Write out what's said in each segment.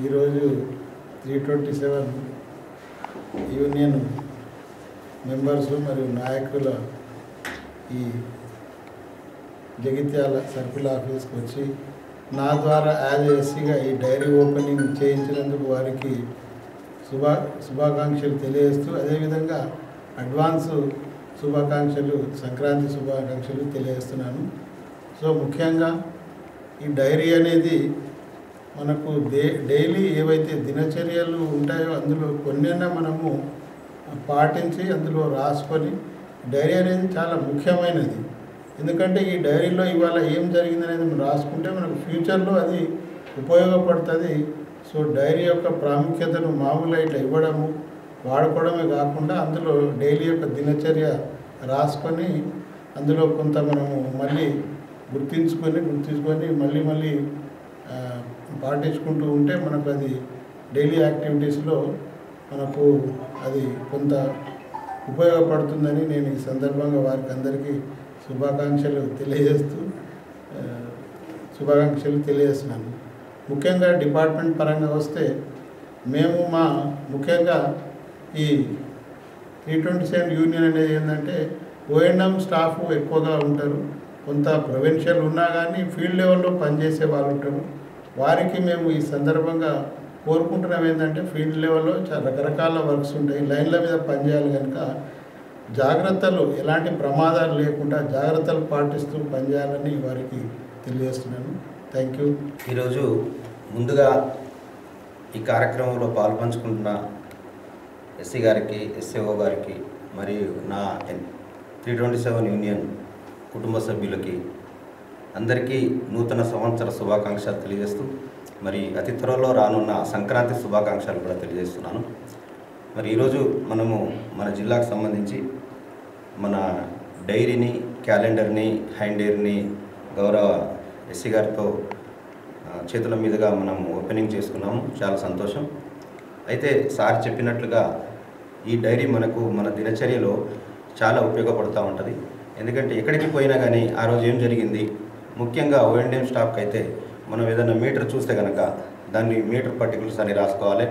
ఈరోజు 327 union members మరియు నాయకుల ఈ జగిత్యాల సర్కిల్ ఆఫీస్కి వచ్చి నా ద్వారా యాజ్ ఎస్సీగా ఈ డైరీ ఓపెనింగ్ చేయించినందుకు వారికి శుభాకాంక్షలు తెలియజేస్తూ అదేవిధంగా అడ్వాన్స్ శుభాకాంక్షలు సంక్రాంతి శుభాకాంక్షలు తెలియజేస్తున్నాను. సో ముఖ్యంగా ఈ డైరీ అనేది మనకు డైలీ ఏవైతే దినచర్యలు ఉంటాయో అందులో కొన్నైనా మనము పాటించి అందులో రాసుకొని డైరీ అనేది చాలా ముఖ్యమైనది. ఎందుకంటే ఈ డైరీలో ఇవాళ ఏం జరిగిందనేది మనం రాసుకుంటే మనకు ఫ్యూచర్లో అది ఉపయోగపడుతుంది. సో డైరీ యొక్క ప్రాముఖ్యతను మామూలుగా ఇట్లా ఇవ్వడము వాడుకోవడమే కాకుండా అందులో డైలీ యొక్క దినచర్య రాసుకొని అందులో కొంత మనము మళ్ళీ గుర్తించుకొని మళ్ళీ పాటించుకుంటూ ఉంటే మనకు అది డైలీ యాక్టివిటీస్లో మనకు అది కొంత ఉపయోగపడుతుందని నేను ఈ సందర్భంగా వారికి అందరికీ శుభాకాంక్షలు తెలియజేస్తున్నాను. ముఖ్యంగా డిపార్ట్మెంట్ పరంగా వస్తే మేము ముఖ్యంగా ఈ 327 యూనియన్ అనేది ఏంటంటే O&M స్టాఫ్ ఎక్కువగా ఉంటారు. కొంత ప్రొవిన్షియల్ ఉన్నా కానీ ఫీల్డ్ లెవెల్లో పనిచేసే వాళ్ళు ఉంటారు. వారికి మేము ఈ సందర్భంగా కోరుకుంటున్నాం ఏంటంటే ఫీల్డ్ లెవెల్లో చాలా రకరకాల వర్క్స్ ఉంటాయి, లైన్ల మీద పనిచేయాలి కనుక జాగ్రత్తలు ఎలాంటి ప్రమాదాలు లేకుండా జాగ్రత్తలు పాటిస్తూ పనిచేయాలని వారికి తెలియజేస్తున్నాను. Thank you. ఈరోజు ముందుగా ఈ కార్యక్రమంలో పాల్పంచుకుంటున్న ఎస్సీ గారికి, ఎస్ఏఓ గారికి మరియు నా 327 యూనియన్ కుటుంబ సభ్యులకి అందరికీ నూతన సంవత్సర శుభాకాంక్షలు తెలియజేస్తూ మరి అతి త్వరలో రానున్న సంక్రాంతి శుభాకాంక్షలు కూడా తెలియజేస్తున్నాను. మరి ఈరోజు మనము మన జిల్లాకు సంబంధించి మన డైరీని, క్యాలెండర్ని, హ్యాండ్ డైరీని గౌరవ ఎస్సీ గారితో చేతుల మీదుగా మనం ఓపెనింగ్ చేసుకున్నాము. చాలా సంతోషం. అయితే సార్ చెప్పినట్లుగా ఈ డైరీ మనకు మన దినచర్యలో చాలా ఉపయోగపడుతూ ఉంటుంది. ఎందుకంటే ఎక్కడికి పోయినా కానీ ఆ రోజు ఏం జరిగింది, ముఖ్యంగా O&M స్టాఫ్కి అయితే మనం ఏదైనా మీటర్ చూస్తే కనుక దాన్ని మీటర్ పర్టికులర్స్ అని రాసుకోవాలి.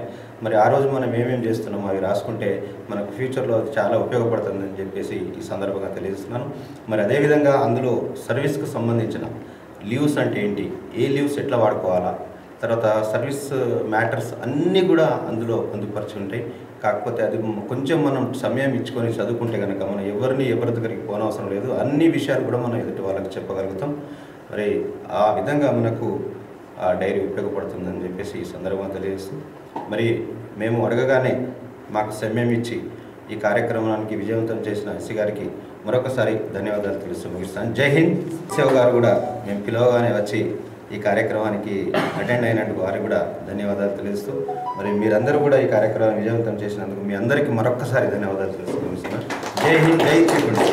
మరి ఆ రోజు మనం ఏమేమి చేస్తున్నామో అవి రాసుకుంటే మనకు ఫ్యూచర్లో చాలా ఉపయోగపడుతుందని చెప్పేసి ఈ సందర్భంగా తెలియజేస్తున్నాను. మరి అదేవిధంగా అందులో సర్వీస్కి సంబంధించిన లీవ్స్ అంటే ఏంటి, ఏ లీవ్స్ ఎట్లా వాడుకోవాలా, తర్వాత సర్వీస్ మ్యాటర్స్ అన్నీ కూడా అందులో పొందుపరిచి ఉంటాయి. కాకపోతే అది కొంచెం మనం సమయం ఇచ్చుకొని చదువుకుంటే కనుక మనం ఎవరి దగ్గరికి పోనవసరం లేదు. అన్ని విషయాలు కూడా మనం ఎదుటి వాళ్ళకి చెప్పగలుగుతాం. మరి ఆ విధంగా మనకు ఆ డైరీ ఉపయోగపడుతుందని చెప్పేసి ఈ సందర్భంగా తెలియజేస్తూ మరి మేము అడగగానే మాకు సమయం ఇచ్చి ఈ కార్యక్రమానికి విజయవంతం చేసిన ఎస్సీ గారికి మరొకసారి ధన్యవాదాలు తెలుస్తూ ముగిస్తాను. జై హింద్. ఎస్ఏఓ గారు కూడా మేము పిలవగానే వచ్చి ఈ కార్యక్రమానికి అటెండ్ అయినట్టు వారికి కూడా ధన్యవాదాలు తెలుస్తూ మరి మీరందరూ కూడా ఈ కార్యక్రమాన్ని విజయవంతం చేసినందుకు మీ అందరికీ మరొక్కసారి ధన్యవాదాలు తెలుస్తూ ముగిస్తున్నాను. జై హింద్. జై శ్రీకుండ.